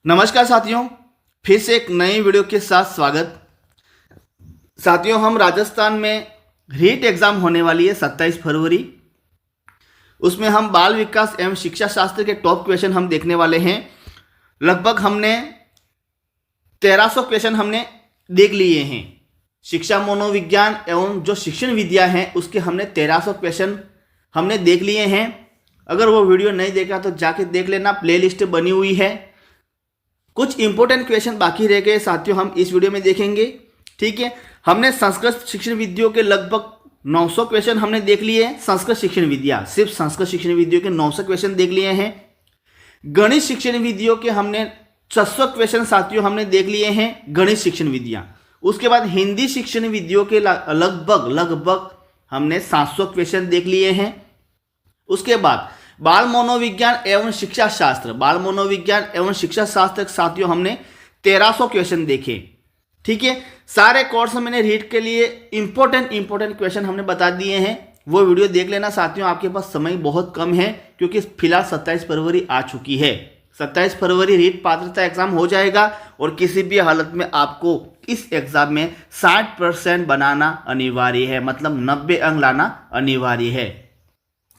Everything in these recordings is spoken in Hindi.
नमस्कार साथियों, फिर से एक नई वीडियो के साथ स्वागत। साथियों, हम राजस्थान में रीट एग्जाम होने वाली है 27 फरवरी। उसमें हम बाल विकास एवं शिक्षा शास्त्र के टॉप क्वेश्चन हम देखने वाले हैं। लगभग हमने 1300 क्वेश्चन हमने देख लिए हैं। शिक्षा मनोविज्ञान एवं जो शिक्षण विद्या है उसके हमने 1300 क्वेश्चन हमने देख लिए हैं। अगर वो वीडियो नहीं देखा तो जाके देख लेना, प्लेलिस्ट बनी हुई है। कुछ इंपॉर्टेंट क्वेश्चन बाकी रह गए साथियों, हम इस वीडियो में देखेंगे। ठीक है, हमने संस्कृत शिक्षण विद्या के लगभग 900 क्वेश्चन हमने देख लिए हैं। संस्कृत शिक्षण विद्या, सिर्फ संस्कृत शिक्षण विद्या के 900 क्वेश्चन देख लिए हैं। गणित शिक्षण विद्या के हमने 600 क्वेश्चन साथियों हमने देख लिए हैं, गणित शिक्षण विद्या। उसके बाद हिंदी शिक्षण विद्या के लगभग हमने 700 क्वेश्चन देख लिए हैं। उसके बाद बाल मनोविज्ञान एवं शिक्षा शास्त्र, बाल मनोविज्ञान एवं शिक्षा शास्त्र साथियों हमने 1300 क्वेश्चन देखे। ठीक है, सारे कोर्स मैंने रीड के लिए इंपॉर्टेंट क्वेश्चन हमने बता दिए हैं। वो वीडियो देख लेना साथियों, आपके पास समय बहुत कम है क्योंकि फिलहाल 27 फरवरी आ चुकी है। 27 फरवरी रीट पात्रता एग्जाम हो जाएगा और किसी भी हालत में आपको इस एग्जाम में 60% बनाना अनिवार्य है, मतलब 90 अंक लाना अनिवार्य है।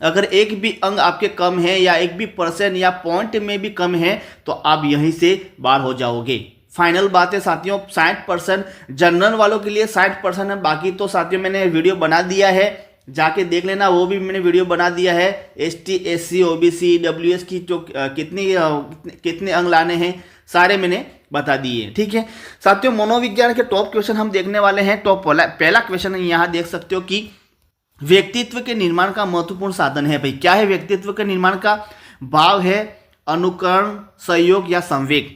अगर एक भी अंक आपके कम है या एक भी परसेंट या पॉइंट में भी कम है तो आप यहीं से बाहर हो जाओगे। फाइनल बात है साथियों, 60% जनरल वालों के लिए 60% है। बाकी तो साथियों मैंने वीडियो बना दिया है, जाके देख लेना, वो भी मैंने वीडियो बना दिया है। ST SC OBC WS की जो कितने अंक लाने हैं सारे मैंने बता दिए। ठीक है साथियों, मनोविज्ञान के टॉप क्वेश्चन हम देखने वाले हैं। टॉप पहला क्वेश्चन यहाँ देख सकते हो कि व्यक्तित्व के निर्माण का महत्वपूर्ण साधन है। भाई क्या है व्यक्तित्व के निर्माण का? भाव है, अनुकरण, सहयोग या संवेग।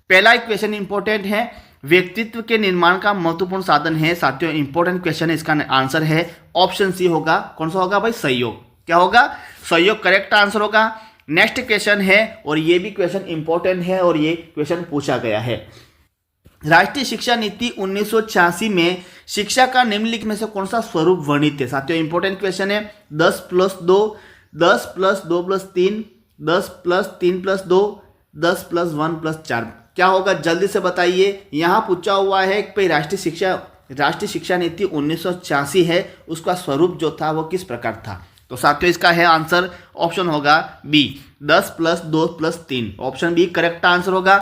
पहला एक क्वेश्चन इंपॉर्टेंट है, व्यक्तित्व के निर्माण का महत्वपूर्ण साधन है साथियों, इंपॉर्टेंट क्वेश्चन है। इसका आंसर है ऑप्शन सी होगा। कौन सा होगा भाई? सहयोग। क्या होगा? सहयोग करेक्ट आंसर होगा। नेक्स्ट क्वेश्चन है और ये भी क्वेश्चन इंपॉर्टेंट है और ये क्वेश्चन पूछा गया है। राष्ट्रीय शिक्षा नीति 1986 में शिक्षा का निम्नलिखित में से कौन सा स्वरूप वर्णित है? साथियों इंपॉर्टेंट क्वेश्चन है। 10+2, 10+2+3, 10+3+2, 10+1+4 क्या होगा? जल्दी से बताइए। यहाँ पूछा हुआ है कि राष्ट्रीय शिक्षा नीति 1986 है, उसका स्वरूप जो था वो किस प्रकार था? तो साथियों इसका है आंसर ऑप्शन होगा B, 10+2+3। Option B correct answer होगा।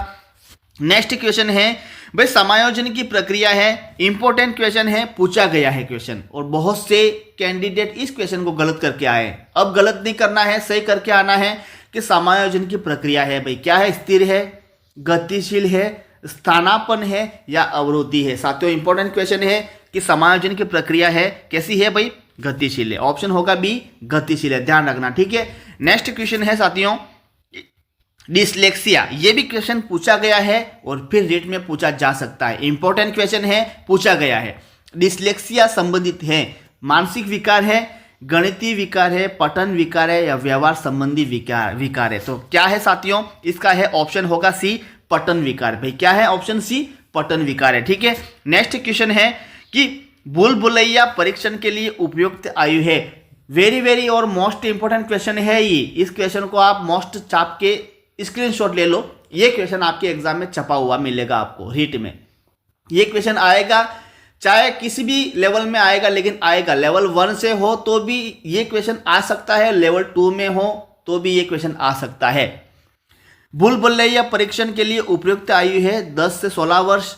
नेक्स्ट क्वेश्चन है भाई समायोजन की प्रक्रिया है, इंपॉर्टेंट क्वेश्चन है, पूछा गया है क्वेश्चन और बहुत से कैंडिडेट इस क्वेश्चन को गलत करके आए। अब गलत नहीं करना है, सही करके आना है कि समायोजन की प्रक्रिया है भाई क्या है? स्थिर है, गतिशील है, स्थानापन्न है या अवरोधी है? साथियों इंपॉर्टेंट क्वेश्चन है कि समायोजन की प्रक्रिया है कैसी है भाई? गतिशील है। ऑप्शन होगा बी, गतिशील है, ध्यान रखना। ठीक है, नेक्स्ट क्वेश्चन है साथियों डिसलेक्सिया। ये भी क्वेश्चन पूछा गया है और फिर रीट में पूछा जा सकता है। इंपॉर्टेंट क्वेश्चन है, पूछा गया है। डिसलेक्सिया संबंधित है मानसिक विकार है, गणितीय विकार है, पठन विकार है या व्यवहार संबंधी विकार है? तो क्या है साथियों? इसका है ऑप्शन होगा सी, पठन विकार। भाई क्या है? ऑप्शन सी, पठन विकार है। ठीक है, नेक्स्ट क्वेश्चन है कि भूल भुलैया परीक्षण के लिए उपयुक्त आयु है। वेरी और मोस्ट इंपॉर्टेंट क्वेश्चन है ये। इस क्वेश्चन को आप मोस्ट छाप के स्क्रीनशॉट ले लो। ये क्वेश्चन आपके एग्जाम में छपा हुआ मिलेगा आपको रीट में। ये क्वेश्चन आएगा, चाहे किसी भी लेवल में आएगा, लेकिन आएगा। लेवल 1 से हो तो भी ये क्वेश्चन आ सकता है, लेवल 2 में हो तो भी ये क्वेश्चन आ सकता है। भूल भुलैया परीक्षण के लिए उपयुक्त आयु है 10 से 16 वर्ष,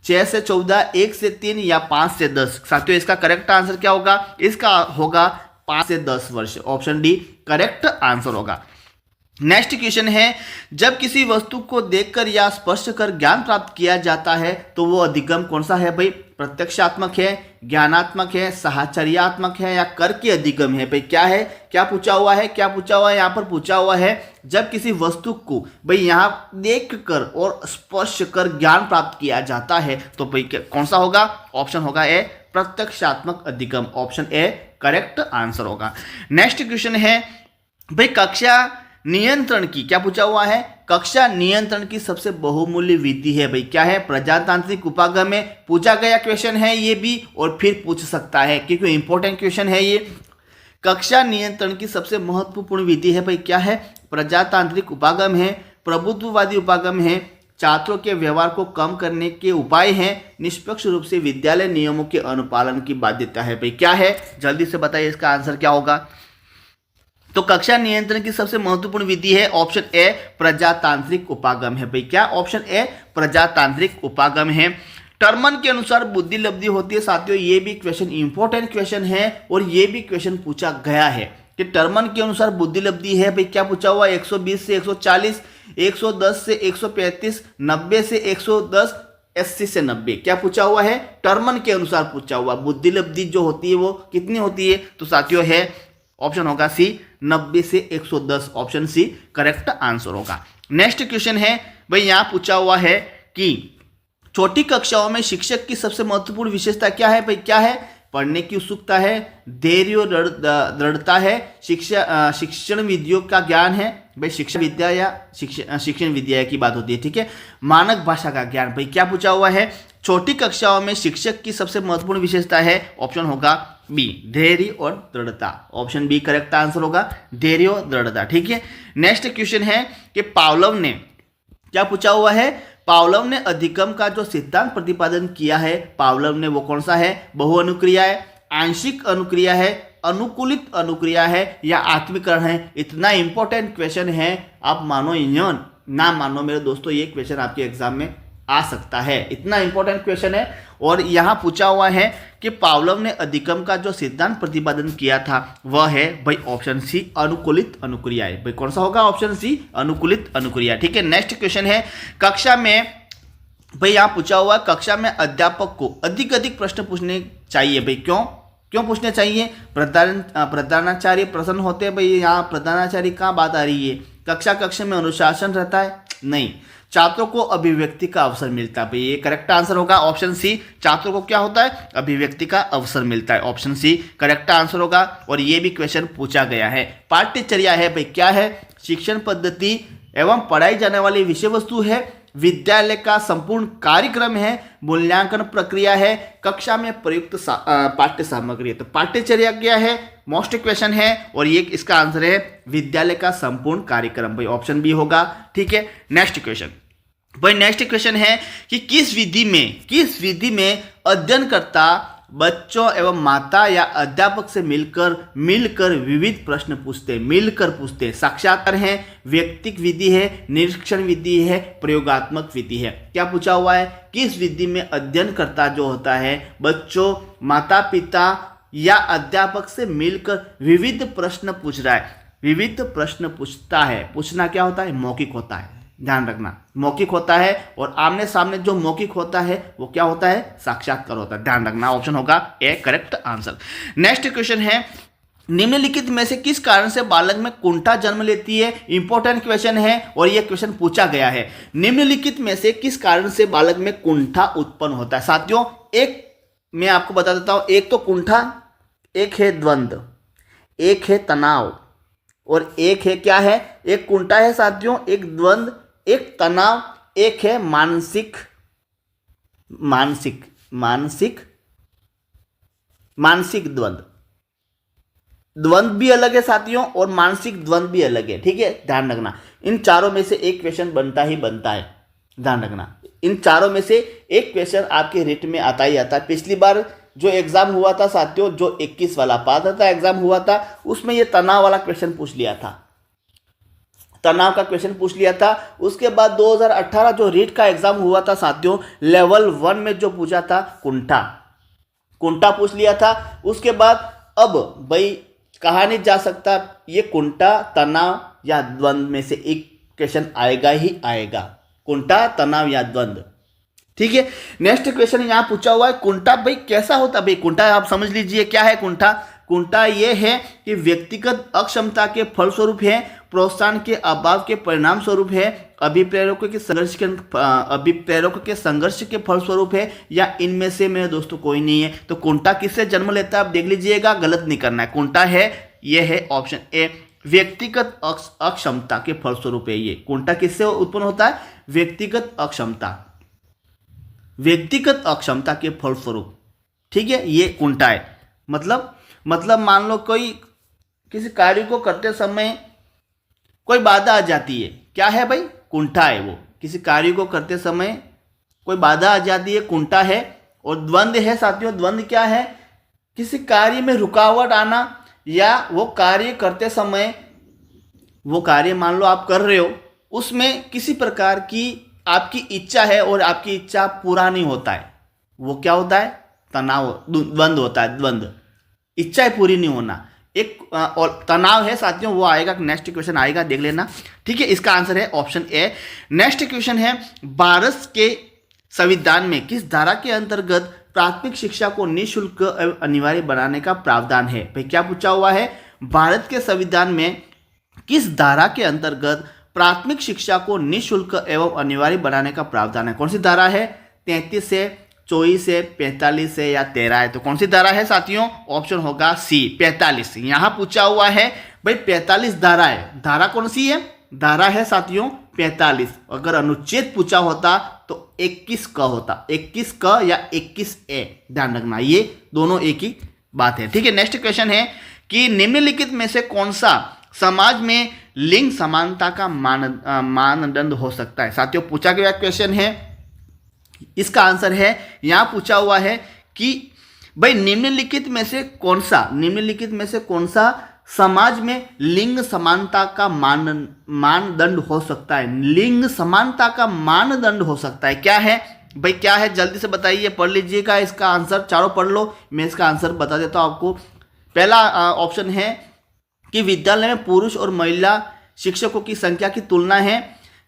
6 से 14, 1 से 3 या 5 से 10। साथियों इसका करेक्ट आंसर क्या होगा? इसका होगा 5 से 10 वर्ष। ऑप्शन डी करेक्ट आंसर होगा। नेक्स्ट क्वेश्चन है जब किसी वस्तु को देखकर या स्पर्श कर ज्ञान प्राप्त किया जाता है तो वो अधिगम कौन सा है भाई? प्रत्यक्षात्मक है, ज्ञानात्मक है, साहचर्यात्मक है या कर के अधिगम है? भाई क्या है? क्या पूछा हुआ है? यहाँ पर पूछा हुआ है जब किसी वस्तु को भाई यहाँ देख कर और स्पर्श कर ज्ञान प्राप्त किया जाता है तो भाई कौन सा होगा? ऑप्शन होगा ए, प्रत्यक्षात्मक अधिगम। ऑप्शन ए करेक्ट आंसर होगा। नेक्स्ट क्वेश्चन है भाई कक्षा नियंत्रण की, क्या पूछा हुआ है? कक्षा नियंत्रण की सबसे बहुमूल्य विधि है भाई क्या है? प्रजातांत्रिक उपागम में पूछा गया क्वेश्चन है ये भी और फिर पूछ सकता है क्योंकि इंपॉर्टेंट क्वेश्चन है ये। कक्षा नियंत्रण की सबसे महत्वपूर्ण विधि है भाई क्या है? प्रजातांत्रिक उपागम है, प्रभुत्ववादी उपागम है, छात्रों के व्यवहार को कम करने के उपाय हैं। निष्पक्ष रूप से विद्यालय नियमों के अनुपालन की बाध्यता है। भाई क्या है, जल्दी से बताइए इसका आंसर क्या होगा। तो कक्षा नियंत्रण की सबसे महत्वपूर्ण विधि है ऑप्शन ए प्रजातांत्रिक उपागम है। भाई क्या, ऑप्शन ए प्रजातांत्रिक उपागम है। टर्मन के अनुसार बुद्धि लब्धि होती है। साथियों ये भी क्वेश्चन इंपॉर्टेंट क्वेश्चन है और ये भी क्वेश्चन पूछा गया है कि टर्मन के अनुसार बुद्धि लब्धि है। भाई क्या पूछा हुआ, 120 से 140, 110 से 135, 90 से 110, 80 से 90, क्या पूछा हुआ है, टर्मन के अनुसार पूछा हुआ। बुद्धि लब्धि जो होती है वो कितनी होती है, तो साथियों है ऑप्शन होगा सी 90 से 110, ऑप्शन सी करेक्ट आंसर होगा। नेक्स्ट क्वेश्चन है भाई, यहां पूछा हुआ है कि छोटी कक्षाओं में शिक्षक की सबसे महत्वपूर्ण विशेषता क्या है। भाई क्या है, पढ़ने की उत्सुकता है, धैर्य और दृढ़ता है, शिक्षण विधियों का ज्ञान है। भाई शिक्षा विद्या या शिक्षण विद्या की बात होती है, ठीक है। मानक भाषा का ज्ञान, भाई क्या पूछा हुआ है, छोटी कक्षाओं में शिक्षक की सबसे महत्वपूर्ण विशेषता है, ऑप्शन होगा बी धैर्य और दृढ़ता, ऑप्शन बी करेक्ट आंसर होगा, धैर्य और दृढ़ता, ठीक है। नेक्स्ट क्वेश्चन है कि पावलोव ने क्या पूछा हुआ है, पावलोव ने अधिगम का जो सिद्धांत प्रतिपादन किया है, पावलोव ने वो कौन सा है, बहुअनुक्रिया है, आंशिक अनुक्रिया है, अनुकूलित अनुक्रिया है या आत्मीकरण है। इतना इंपॉर्टेंट क्वेश्चन है, आप मानो या ना मानो मेरे दोस्तों, ये क्वेश्चन आपके एग्जाम में आ सकता है, इतना इंपॉर्टेंट क्वेश्चन है। और यहाँ पूछा हुआ है कि पावलोव ने अधिगम का जो सिद्धांत प्रतिपादन किया था वह है भाई ऑप्शन सी अनुकूलित अनुक्रिया है। भाई कौन सा होगा, ऑप्शन सी अनुकूलित अनुक्रिया, ठीक है। नेक्स्ट क्वेश्चन है, कक्षा में भाई यहाँ पूछा हुआ कक्षा में अध्यापक को अधिक प्रश्न पूछने चाहिए। भाई क्यों पूछने चाहिए, प्रधानाचार्य प्रसन्न होते हैं। भाई यहाँ प्रधानाचार्य कहाँ बात आ रही है, कक्षा में अनुशासन रहता है, नहीं, छात्रों को अभिव्यक्ति का अवसर मिलता है। भाई ये करेक्ट आंसर होगा, ऑप्शन सी, छात्रों को क्या होता है, अभिव्यक्ति का अवसर मिलता है, ऑप्शन सी करेक्ट आंसर होगा। और ये भी क्वेश्चन पूछा गया है। पाठ्यचर्या है, भाई क्या है, शिक्षण पद्धति एवं पढ़ाई जाने वाली विषय वस्तु है, विद्यालय का संपूर्ण कार्यक्रम है, मूल्यांकन प्रक्रिया है, कक्षा में प्रयुक्त पाठ्य सामग्री है। तो पाठ्यचर्या क्या है, मोस्ट क्वेश्चन है और ये इसका आंसर है विद्यालय का संपूर्ण कार्यक्रम, भाई ऑप्शन बी होगा, ठीक है। नेक्स्ट क्वेश्चन, भाई नेक्स्ट क्वेश्चन है कि किस विधि में अध्ययनकर्ता बच्चों एवं माता या अध्यापक से मिलकर विविध प्रश्न पूछते, साक्षात्कार है, व्यक्तिक विधि है, निरीक्षण विधि है, प्रयोगात्मक विधि है। क्या पूछा हुआ है, किस विधि में अध्ययनकर्ता जो होता है बच्चों, माता पिता या अध्यापक से मिलकर विविध प्रश्न पूछ रहा है, विविध प्रश्न पूछता है। पूछना क्या होता है, मौखिक होता है, ध्यान रखना, मौखिक होता है। और आमने सामने जो मौखिक होता है वो क्या होता है, साक्षात्कार होता है, ध्यान रखना, ऑप्शन होगा A correct answer. Next question है, निम्नलिखित में से किस कारण से बालक में कुंठा जन्म लेती है। इंपॉर्टेंट क्वेश्चन है और यह क्वेश्चन पूछा गया है। निम्नलिखित में से किस कारण से बालक में कुंठा उत्पन्न होता है। साथियों एक मैं आपको बता देता हूं, एक तो कुंठा, एक है द्वंद्व, एक है तनाव और एक है क्या है, एक कुंठा है साथियों, एक द्वंद्व, एक तनाव, एक है मानसिक द्वंद्व। द्वंद्व भी अलग है साथियों और मानसिक द्वंद्व भी अलग है, ठीक है, ध्यान रखना। इन चारों में से एक क्वेश्चन बनता ही बनता है, ध्यान रखना। इन चारों में से एक क्वेश्चन आपके रिट में आता ही आता है। पिछली बार जो एग्जाम हुआ था साथियों, जो 21 वाला पात्रता एग्जाम हुआ था, उसमें ये तनाव वाला क्वेश्चन पूछ लिया था, तनाव का क्वेश्चन पूछ लिया था। उसके बाद 2018 जो रीट का एग्जाम हुआ था साथियों, लेवल 1 में जो पूछा था कुंठा पूछ लिया था। उसके बाद अब भाई कहा नहीं जा सकता, ये कुंठा, तनाव या द्वंद्व में से एक क्वेश्चन आएगा ही आएगा, कुंठा, तनाव या द्वंद्व, ठीक है। नेक्स्ट क्वेश्चन यहां पूछा हुआ है, कुंठा भाई कैसा होता है। भाई कुंठा आप समझ लीजिए क्या है कुंठा। कुंठा ये है कि व्यक्तिगत अक्षमता के फलस्वरूप है, प्रोत्साहन के अभाव के परिणाम स्वरूप है, अभिप्रेरकों के संघर्ष के फलस्वरूप है या इनमें से मेरे दोस्तों कोई नहीं है। तो कुंठा किससे जन्म लेता है आप देख लीजिएगा, गलत नहीं करना है। कुंठा है, ये है ऑप्शन ए, व्यक्तिगत अक्षमता के फलस्वरूप है। ये कुंठा किससे उत्पन्न होता है, व्यक्तिगत अक्षमता के फलस्वरूप, ठीक है, ये कुंठा है। मतलब मान लो कोई किसी कार्य को करते समय कोई बाधा आ जाती है, क्या है भाई, कुंठा है वो, किसी कार्य को करते समय कोई बाधा आ जाती है, कुंठा है। और द्वंद्व है साथियों, द्वंद्व क्या है? किसी कार्य में रुकावट आना, या वो कार्य करते समय, वो कार्य मान लो आप कर रहे हो, उसमें किसी प्रकार की आपकी इच्छा है और आपकी इच्छा पूरा नहीं होता है, वो क्या होता है? तनाव, द्वंद्व होता है। द्वंद्व, इच्छाएं पूरी नहीं होना, एक और तनाव है साथियों, वो आएगा। नेक्स्ट क्वेश्चन आएगा, देख लेना, ठीक है। इसका आंसर है ऑप्शन ए। नेक्स्ट क्वेश्चन है, भारत के संविधान में किस धारा के अंतर्गत प्राथमिक शिक्षा को निःशुल्क एवं अनिवार्य बनाने का प्रावधान है? भाई क्या पूछा हुआ है? भारत के संविधान में किस धारा के अंतर्गत प्राथमिक शिक्षा को निःशुल्क एवं अनिवार्य बनाने का प्रावधान है? कौन सी धारा है? 33 से, 24 से, 45 से या 13 है? तो कौन सी धारा है साथियों? ऑप्शन होगा सी, 45। यहां पूछा हुआ है भाई 45 धारा है। धारा कौन सी है? धारा है साथियों 45। अगर अनुच्छेद पूछा होता तो 21 क होता, 21 क या 21 ए, ध्यान रखना, ये दोनों एक ही बात है, ठीक है। नेक्स्ट क्वेश्चन है कि निम्नलिखित में से कौन सा समाज में लिंग समानता का मानदंड हो सकता है? साथियों पूछा गया क्वेश्चन है, इसका आंसर है, यहां पूछा हुआ है कि भाई निम्नलिखित में से कौन सा समाज में लिंग समानता का मानदंड हो सकता है? लिंग समानता का मानदंड हो सकता है, क्या है भाई? क्या है जल्दी से बताइए, पढ़ लीजिएगा इसका आंसर, चारों पढ़ लो, मैं इसका आंसर बता देता हूं आपको। पहला ऑप्शन है कि विद्यालय में पुरुष और महिला शिक्षकों की संख्या की तुलना है,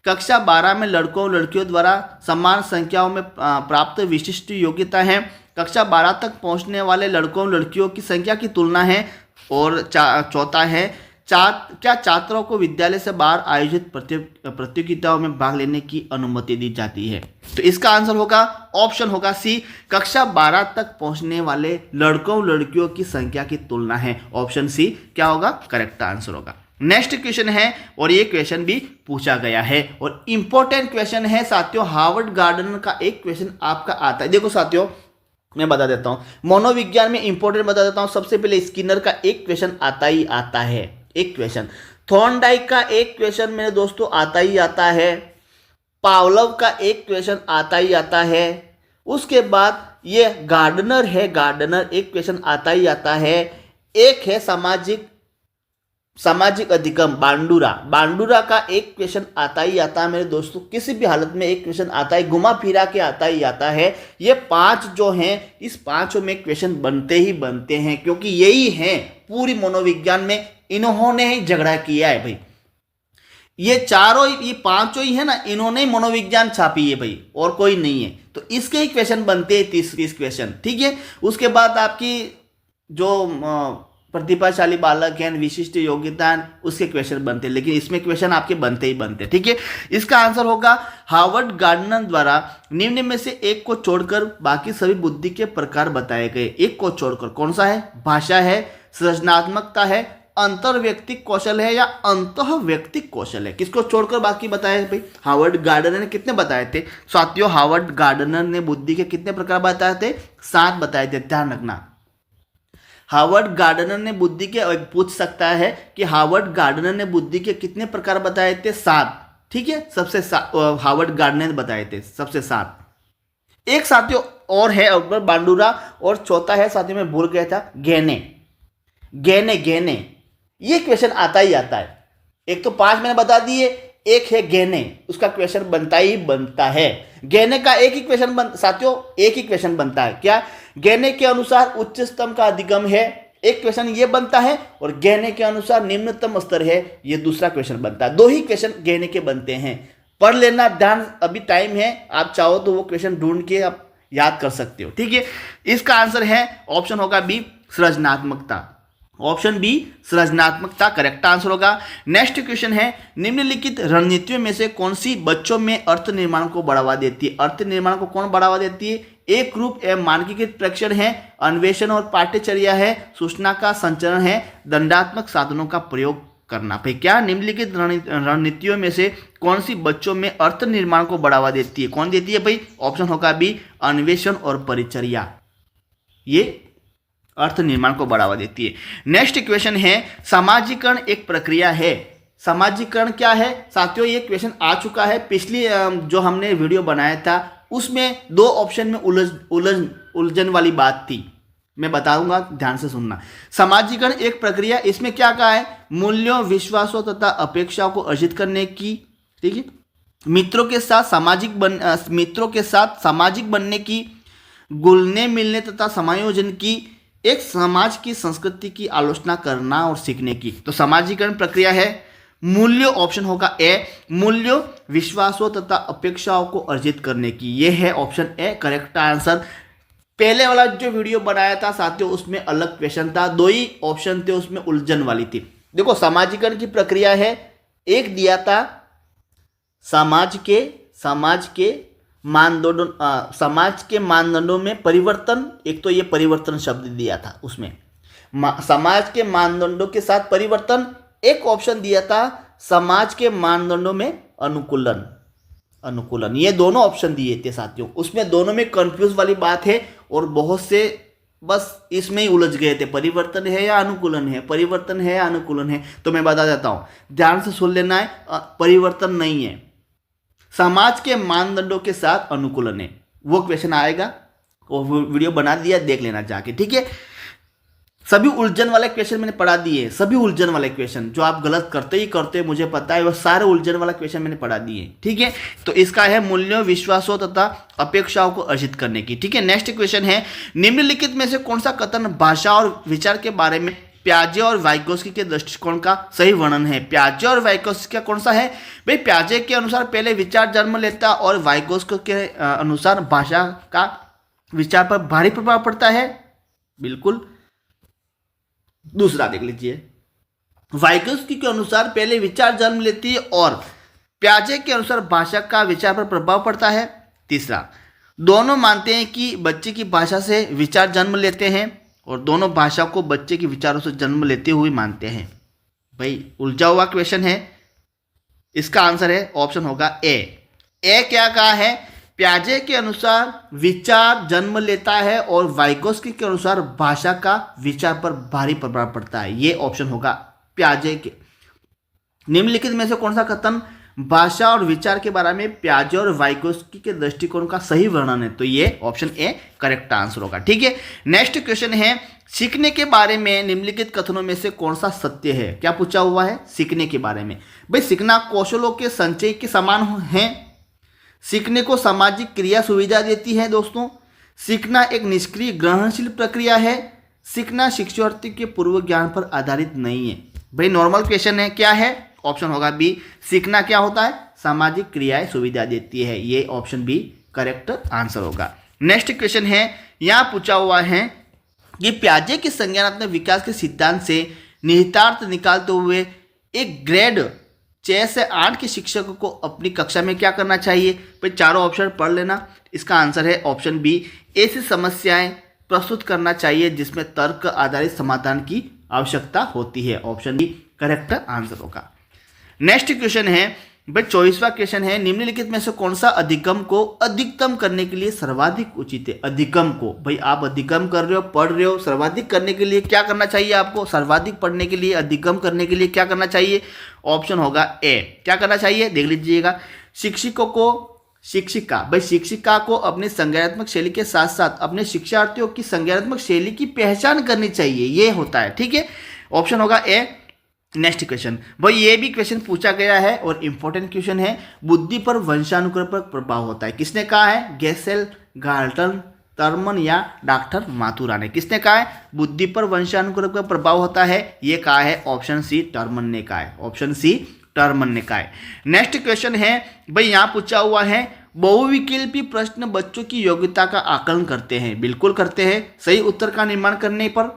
कक्षा 12 में लड़कों और लड़कियों द्वारा समान संख्याओं में प्राप्त विशिष्ट योग्यता है, कक्षा 12 तक पहुंचने वाले लड़कों और लड़कियों की संख्या की तुलना है, और चौथा है क्या छात्रों को विद्यालय से बाहर आयोजित प्रतियोगिताओं में भाग लेने की अनुमति दी जाती है? तो इसका आंसर होगा, ऑप्शन होगा सी, कक्षा 12 तक पहुंचने वाले लड़कों और लड़कियों की संख्या की तुलना है। ऑप्शन सी क्या होगा? करेक्ट आंसर होगा। नेक्स्ट क्वेश्चन है, और ये क्वेश्चन भी पूछा गया है और इंपॉर्टेंट क्वेश्चन है साथियों। हार्वर्ड गार्डनर का एक क्वेश्चन आपका आता है, देखो साथियों मैं बता देता हूं, मनोविज्ञान में इंपॉर्टेंट बता देता हूं। सबसे पहले स्किनर का एक क्वेश्चन आता ही आता है, एक क्वेश्चन। थॉर्नडाइक का एक क्वेश्चन मेरे दोस्तों आता ही आता है। पावलोव का एक क्वेश्चन आता ही आता है। उसके बाद ये गार्डनर है, गार्डनर एक क्वेश्चन आता ही आता है। एक है सामाजिक अधिगम, बांडुरा का एक क्वेश्चन आता ही आता है मेरे दोस्तों। किसी भी हालत में एक क्वेश्चन आता है, घुमा फिरा के आता ही आता है। ये 5 जो हैं, इस 5 में क्वेश्चन बनते ही बनते हैं, क्योंकि यही हैं पूरी मनोविज्ञान में, इन्होंने ही झगड़ा किया है भाई। ये चारों, ये 5 ही है ना, इन्होंने ही मनोविज्ञान छापी है भाई, और कोई नहीं है। तो इसके ही क्वेश्चन बनते हैं 30 क्वेश्चन, ठीक है। उसके बाद आपकी जो प्रतिभाशाली बालक हैं, विशिष्ट योग्यता, उसके क्वेश्चन बनते हैं, लेकिन इसमें क्वेश्चन आपके बनते ही बनते, ठीक है। इसका आंसर होगा हार्वर्ड गार्डनर द्वारा निम्न में से एक को छोड़कर बाकी सभी बुद्धि के प्रकार बताए गए। एक को छोड़कर, कौन सा है? भाषा है, सृजनात्मकता है, अंतर्व्यक्तिक कौशल है या अंतःव्यक्तिक कौशल है। किसको छोड़कर बाकी बताए भाई? हार्वर्ड गार्डनर ने कितने बताए थे साथियों? हार्वर्ड गार्डनर ने बुद्धि के कितने प्रकार बताए थे? 7 बताए थे, ध्यान रखना। हार्वर्ड गार्डनर ने बुद्धि के, पूछ सकता है कि हार्वर्ड गार्डनर ने बुद्धि के कितने प्रकार बताए थे? 7, ठीक है। हार्वर्ड गार्डनर ने बताए थे सबसे 7। एक साथियों और है बांडुरा, और चौथा है साथियों मैं भूल गया था, गेने। ये क्वेश्चन आता ही आता है। एक तो 5 मैंने बता दिए, एक है गेने, उसका क्वेश्चन बनता ही बनता है। गेने का एक ही क्वेश्चन साथियों, एक ही क्वेश्चन बनता है। क्या? गेने के अनुसार उच्च स्तंभ का अधिगम है, एक क्वेश्चन ये बनता है, और गेने के अनुसार निम्नतम स्तर है, ये दूसरा क्वेश्चन बनता है। 2 ही क्वेश्चन गेने के बनते हैं। पढ़ लेना, ध्यान, अभी टाइम है, आप चाहो तो वो क्वेश्चन ढूंढ के आप याद कर सकते हो, ठीक है। इसका आंसर है, ऑप्शन होगा बी, सृजनात्मकता। ऑप्शन बी, सृजनात्मकता करेक्ट आंसर होगा। नेक्स्ट क्वेश्चन है, निम्नलिखित रणनीतियों में से कौन सी बच्चों में अर्थ निर्माण को बढ़ावा देती है? अर्थ निर्माण को कौन बढ़ावा देती है? एक रूप एवं मानकीकृत प्रेक्षण है, अन्वेषण और पाठ्यचर्या है, सूचना का संचरण है, दंडात्मक साधनों का प्रयोग करना। भाई क्या? निम्नलिखित रणनीतियों में से कौन सी बच्चों में अर्थ निर्माण को बढ़ावा देती है? कौन देती है भाई? ऑप्शन होगा बी, अन्वेषण और परिचर्या, ये अर्थ निर्माण को बढ़ावा देती है। नेक्स्ट क्वेश्चन है, समाजीकरण एक प्रक्रिया है। सामाजिकरण क्या है साथियों, ये क्वेश्चन आ चुका है पिछली जो हमने वीडियो बनाया था उसमें 2 ऑप्शन में उलझन वाली बात थी, मैं बताऊंगा, ध्यान से सुनना। सामाजिकरण एक प्रक्रिया, इसमें क्या कहा है, मूल्यों, विश्वासों तथा अपेक्षाओं को अर्जित करने की, ठीक है, मित्रों के साथ सामाजिक बनने की, घुलने मिलने तथा समायोजन की, एक समाज की संस्कृति की आलोचना करना और सीखने की। तो सामाजिकरण प्रक्रिया है मूल्यों, ऑप्शन होगा ए, मूल्यों, विश्वासों तथा अपेक्षाओं को अर्जित करने की, ये है ऑप्शन ए करेक्ट आंसर। पहले वाला जो वीडियो बनाया था साथियों उसमें अलग क्वेश्चन था, 2 ही ऑप्शन थे, उसमें उलझन वाली थी। देखो सामाजिकरण की प्रक्रिया है, एक दिया था समाज के मानदंडों में परिवर्तन, एक तो ये परिवर्तन शब्द दिया था उसमें, समाज के मानदंडों के साथ परिवर्तन, एक ऑप्शन दिया था समाज के मानदंडों में अनुकूलन, ये दोनों ऑप्शन दिए थे साथियों। उसमें दोनों में कंफ्यूज वाली बात है और बहुत से बस इसमें ही उलझ गए थे, परिवर्तन है या अनुकूलन है, परिवर्तन है या अनुकूलन है। तो मैं बता देता हूं, ध्यान से सुन लेना है, परिवर्तन नहीं है, समाज के मानदंडों के साथ अनुकूलन है। वो क्वेश्चन आएगा, वो वीडियो बना दिया, देख लेना जाके, ठीक है। सभी उलझन वाले क्वेश्चन मैंने पढ़ा दिए, सभी उलझन वाले क्वेश्चन जो आप गलत करते ही करते मुझे पता है, वो सारे उलझन वाला क्वेश्चन मैंने पढ़ा दिए, ठीक है। तो इसका है मूल्यों, विश्वासों तथा अपेक्षाओं को अर्जित करने की, ठीक है। नेक्स्ट क्वेश्चन है, निम्नलिखित में से कौन सा कथन भाषा और विचार के बारे में प्याजे और वाइगोस्की के दृष्टिकोण का सही वर्णन है। प्याजे और वाइगोस्की का कौन सा है भाई, प्याजे के अनुसार पहले विचार जन्म लेता और वाइगोस्की के अनुसार भाषा का विचार पर भारी प्रभाव पड़ता है, बिल्कुल। दूसरा देख लीजिए, वाइगोस्की के अनुसार पहले विचार जन्म लेती है और प्याजे के अनुसार भाषा का विचार पर प्रभाव पड़ता है। तीसरा, दोनों मानते हैं कि बच्चे की भाषा से विचार जन्म लेते हैं और दोनों भाषा को बच्चे के विचारों से जन्म लेते हुए मानते हैं। भाई उलझा हुआ क्वेश्चन है, इसका आंसर है ऑप्शन होगा ए। क्या कहा है, प्याजे के अनुसार विचार जन्म लेता है और वाइगोस्की के अनुसार भाषा का विचार पर भारी प्रभाव पड़ता है, ये ऑप्शन होगा प्याजे के। निम्नलिखित में से कौन सा कथन भाषा और विचार के बारे में प्याजे और वाइगोस्की के दृष्टिकोण का सही वर्णन है, तो ये ऑप्शन ए करेक्ट आंसर होगा, ठीक है। नेक्स्ट क्वेश्चन है, सीखने के बारे में निम्नलिखित कथनों में से कौन सा सत्य है। क्या पूछा हुआ है, सीखने के बारे में। भाई सीखना कौशलों के संचय के समान है, सीखने को सामाजिक क्रिया सुविधा देती है दोस्तों, सीखना एक निष्क्रिय ग्रहणशील प्रक्रिया है, सीखना शिक्षार्थी के पूर्व ज्ञान पर आधारित नहीं है। भाई नॉर्मल क्वेश्चन है, क्या है, ऑप्शन होगा बी, सीखना क्या होता है, सामाजिक क्रियाएं सुविधा देती है, ये ऑप्शन बी करेक्ट आंसर होगा। नेक्स्ट क्वेश्चन है, यहाँ पूछा हुआ है कि प्याजे के संज्ञानात्मक विकास के सिद्धांत से निहितार्थ निकालते हुए एक ग्रेड 6 से 8 के शिक्षक को अपनी कक्षा में क्या करना चाहिए। भाई चारों ऑप्शन पढ़ लेना, इसका आंसर है ऑप्शन बी, ऐसी समस्याएं प्रस्तुत करना चाहिए जिसमें तर्क आधारित समाधान की आवश्यकता होती है, ऑप्शन बी करेक्ट आंसर होगा। नेक्स्ट क्वेश्चन है भाई 24वां क्वेश्चन है, निम्नलिखित में से कौन सा अधिगम को अधिकतम करने के लिए सर्वाधिक उचित है। अधिगम को, भाई आप अधिगम कर रहे हो, पढ़ रहे हो, सर्वाधिक करने के लिए क्या करना चाहिए आपको, सर्वाधिक पढ़ने के लिए, अधिगम करने के लिए क्या करना चाहिए, ऑप्शन होगा ए। क्या करना चाहिए देख लीजिएगा, शिक्षिका को अपनी संज्ञानात्मक शैली के साथ साथ अपने शिक्षार्थियों की संज्ञानात्मक शैली की पहचान करनी चाहिए, ये होता है, ठीक है, ऑप्शन होगा ए। नेक्स्ट क्वेश्चन, भाई ये भी क्वेश्चन पूछा गया है और इंपॉर्टेंट क्वेश्चन है, बुद्धि पर वंशानुक्रम पर प्रभाव होता है, किसने कहा है, गेसेल, गाल्टन, टर्मन या डॉक्टर माथुरा ने, किसने कहा है बुद्धि पर वंशानुक्रम का प्रभाव होता है, ये कहा है ऑप्शन सी टर्मन ने कहा है, ऑप्शन सी टर्मन ने कहा है। नेक्स्ट क्वेश्चन है, भाई यहाँ पूछा हुआ है, बहुविकल्पी प्रश्न बच्चों की योग्यता का आकलन करते हैं, बिल्कुल करते हैं, सही उत्तर का निर्माण करने पर,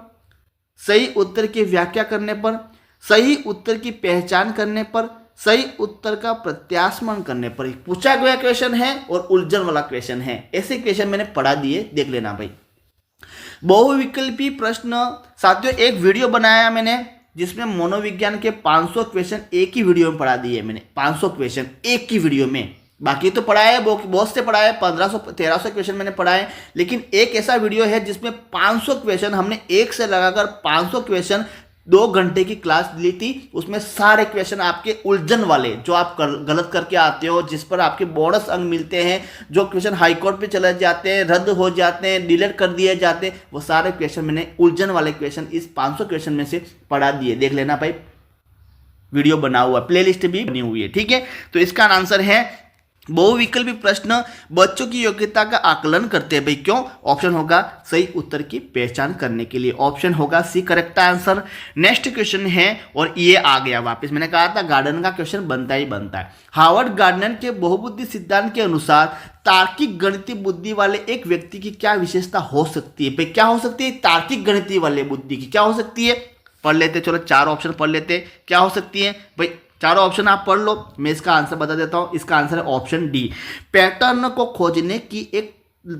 सही उत्तर की व्याख्या करने पर, सही उत्तर की पहचान करने पर, सही उत्तर का प्रत्याशमन करने पर पूछा गया क्वेश्चन है और उलझन वाला क्वेश्चन है, ऐसे क्वेश्चन मैंने पढ़ा दिए, देख लेना भाई। बहुविकल्पी प्रश्न साथियों एक वीडियो बनाया मैंने जिसमें मनोविज्ञान के 500 क्वेश्चन एक ही वीडियो में पढ़ा दिए मैंने, 500 क्वेश्चन एक ही वीडियो में, बाकी तो पढ़ाया बहुत से पढ़ाए, 1500-1300 क्वेश्चन मैंने पढ़ाए, लेकिन एक ऐसा वीडियो है जिसमें 500 क्वेश्चन हमने एक से लगाकर 500 क्वेश्चन 2 घंटे की क्लास ली थी, उसमें सारे क्वेश्चन आपके उलझन वाले जो आप गलत करके आते हो, जिस पर आपके बोनस अंक मिलते हैं, जो क्वेश्चन हाई कोर्ट पे चले जाते हैं, रद्द हो जाते हैं, डिलीट कर दिए जाते हैं, वो सारे क्वेश्चन मैंने उलझन वाले क्वेश्चन इस 500 क्वेश्चन में से पढ़ा दिए। देख लेना भाई, वीडियो बना हुआ, प्लेलिस्ट भी बनी हुई है, ठीक है। तो इसका आंसर है बहुविकल्पी प्रश्न बच्चों की योग्यता का आकलन करते हैं भाई, क्यों? ऑप्शन होगा सही उत्तर की पहचान करने के लिए, ऑप्शन होगा C correct answer. Next question है, और ये आ गया वापस, मैंने कहा था गार्डन का क्वेश्चन बनता ही बनता है। हार्वर्ड गार्डनर के बहुबुद्धि सिद्धांत के अनुसार तार्किक गणितीय बुद्धि वाले एक व्यक्ति की क्या विशेषता हो सकती है भाई? क्या हो सकती है तार्किक गणितीय वाले बुद्धि की? क्या हो सकती है? पढ़ लेते, चलो 4 ऑप्शन पढ़ लेते, क्या हो सकती है भाई? चारों ऑप्शन आप पढ़ लो, मैं इसका आंसर बता देता हूं। इसका आंसर है ऑप्शन डी, पैटर्न को खोजने की एक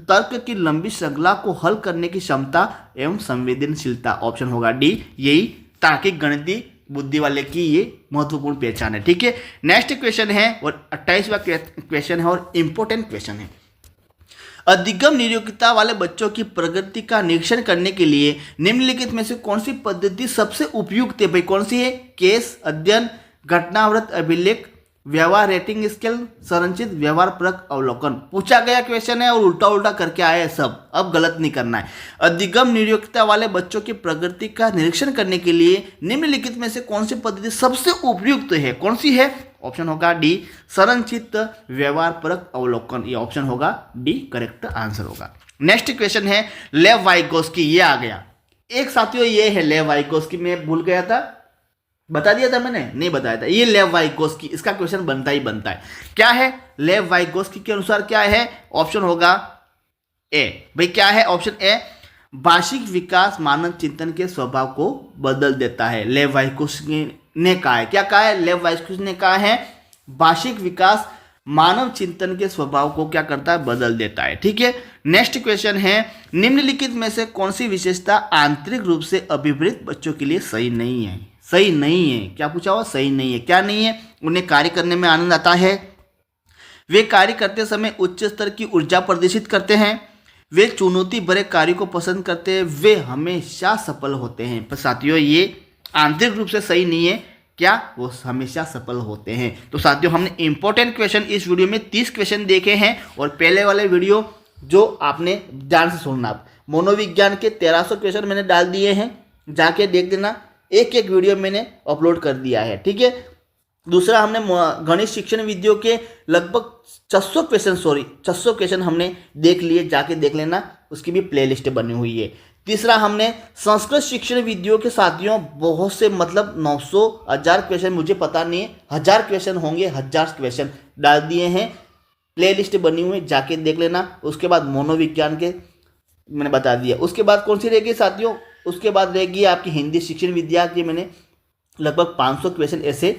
तर्क की लंबी श्रृंखला को हल करने की क्षमता एवं संवेदनशीलता। ऑप्शन होगा डी, यही तार्किक गणितीय बुद्धि वाले की ये महत्वपूर्ण पहचान है, ठीक है। नेक्स्ट क्वेश्चन है, और 28वां क्वेश्चन है और इंपॉर्टेंट क्वेश्चन है। अधिगम नियोक्ता वाले बच्चों की प्रगति का निरीक्षण करने के लिए निम्नलिखित में से कौन सी पद्धति सबसे उपयुक्त है भाई? कौन सी है? केस अध्ययन, घटनावृत्त अभिलेख, व्यवहार रेटिंग स्केल, संरचित व्यवहार परक अवलोकन। पूछा गया क्वेश्चन है और उल्टा उल्टा करके आया है सब, अब गलत नहीं करना है। अधिगम नियोक्ता वाले बच्चों की प्रगति का निरीक्षण करने के लिए निम्नलिखित में से कौन सी पद्धति सबसे उपयुक्त है? कौन सी है? ऑप्शन होगा डी, संरचित व्यवहार परक अवलोकन। ये ऑप्शन होगा डी करेक्ट आंसर होगा। नेक्स्ट क्वेश्चन है लेव वाइगोस्की, ये आ गया। एक साथियों ये है लेव वाइगोस्की, मैं भूल गया था, बता दिया था मैंने, नहीं बताया था। ये लेव वाइगोस्की, इसका क्वेश्चन बनता ही बनता है। क्या है? लेव वाइगोस्की के अनुसार क्या है? ऑप्शन होगा ए भाई, क्या है? ऑप्शन ए, भाषिक विकास मानव चिंतन के स्वभाव को बदल देता है। लेव वाइगोस्की ने कहा है, क्या कहा है? लेव वाइगोस्की ने कहा है भाषिक विकास मानव चिंतन के स्वभाव को क्या करता है? बदल देता है, ठीक है। नेक्स्ट क्वेश्चन है, निम्नलिखित में से कौन सी विशेषता आंतरिक रूप से अभिप्रेत बच्चों के लिए सही नहीं है? सही नहीं है, क्या पूछा हुआ? सही नहीं है। क्या नहीं है? उन्हें कार्य करने में आनंद आता है, वे कार्य करते समय उच्च स्तर की ऊर्जा प्रदर्शित करते हैं, वे चुनौती भरे कार्य को पसंद करते हैं, वे हमेशा सफल होते हैं। पर साथियों ये आंतरिक रूप से सही नहीं है, क्या? वो हमेशा सफल होते हैं। तो साथियों हमने इंपॉर्टेंट क्वेश्चन इस वीडियो में 30 क्वेश्चन देखे हैं, और पहले वाले वीडियो जो आपने ध्यान से सुनना, मनोविज्ञान के 1300 क्वेश्चन मैंने डाल दिए हैं, जाके देख देना, एक एक वीडियो मैंने अपलोड कर दिया है, ठीक है। दूसरा हमने गणित शिक्षण विधियों के लगभग 600 क्वेश्चन हमने देख लिए, जाके देख लेना, उसकी भी प्लेलिस्ट बनी हुई है। तीसरा हमने संस्कृत शिक्षण विधियों के साथियों बहुत से, मतलब 900 1000 क्वेश्चन, मुझे पता नहीं है, 1000 क्वेश्चन होंगे, 1000 क्वेश्चन डाल दिए हैं, प्लेलिस्ट बनी हुई है, जाके देख लेना। उसके बाद मनोविज्ञान के मैंने बता दिया। उसके बाद कौन सी रहेगी साथियों? उसके बाद रहेगी आपकी हिंदी शिक्षण विद्या की, मैंने लगभग 500 क्वेश्चन ऐसे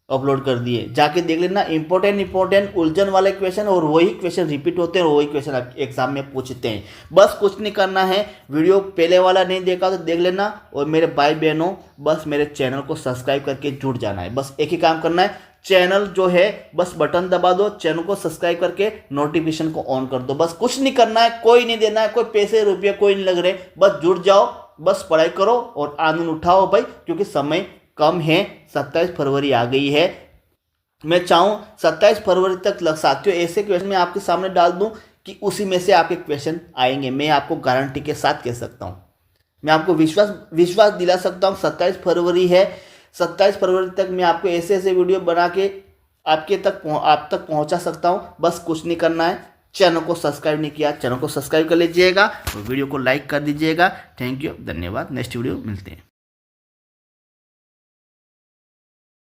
अपलोड कर दिए, जाके देख लेना। इंपॉर्टेंट उलझन वाले क्वेश्चन, और वही क्वेश्चन रिपीट होते हैं और वही क्वेश्चन आप एग्जाम में पूछते हैं। बस कुछ नहीं करना है, वीडियो पहले वाला नहीं देखा तो देख लेना, और मेरे भाई बहनों बस मेरे चैनल को सब्सक्राइब करके जुड़ जाना है। बस एक ही काम करना है, चैनल जो है बस बटन दबा दो, चैनल को सब्सक्राइब करके नोटिफिकेशन को ऑन कर दो, बस कुछ नहीं करना है, कोई नहीं देना है, कोई पैसे रुपये कोई नहीं लग रहे, बस जुड़ जाओ, बस पढ़ाई करो और आनंद उठाओ भाई, क्योंकि समय कम है, 27 फरवरी आ गई है। मैं चाहूँ 27 फरवरी तक साथियों ऐसे क्वेश्चन मैं आपके सामने डाल दूं कि उसी में से आपके क्वेश्चन आएंगे, मैं आपको गारंटी के साथ कह सकता हूँ, मैं आपको विश्वास दिला सकता हूँ। 27 फरवरी है, 27 फरवरी तक मैं आपको ऐसे ऐसे वीडियो बना के आप तक पहुँचा सकता हूँ। बस कुछ नहीं करना है, चैनल को सब्सक्राइब नहीं किया, चैनल को सब्सक्राइब कर लीजिएगा और वीडियो को लाइक कर दीजिएगा। थैंक यू, धन्यवाद। नेक्स्ट वीडियो मिलते हैं।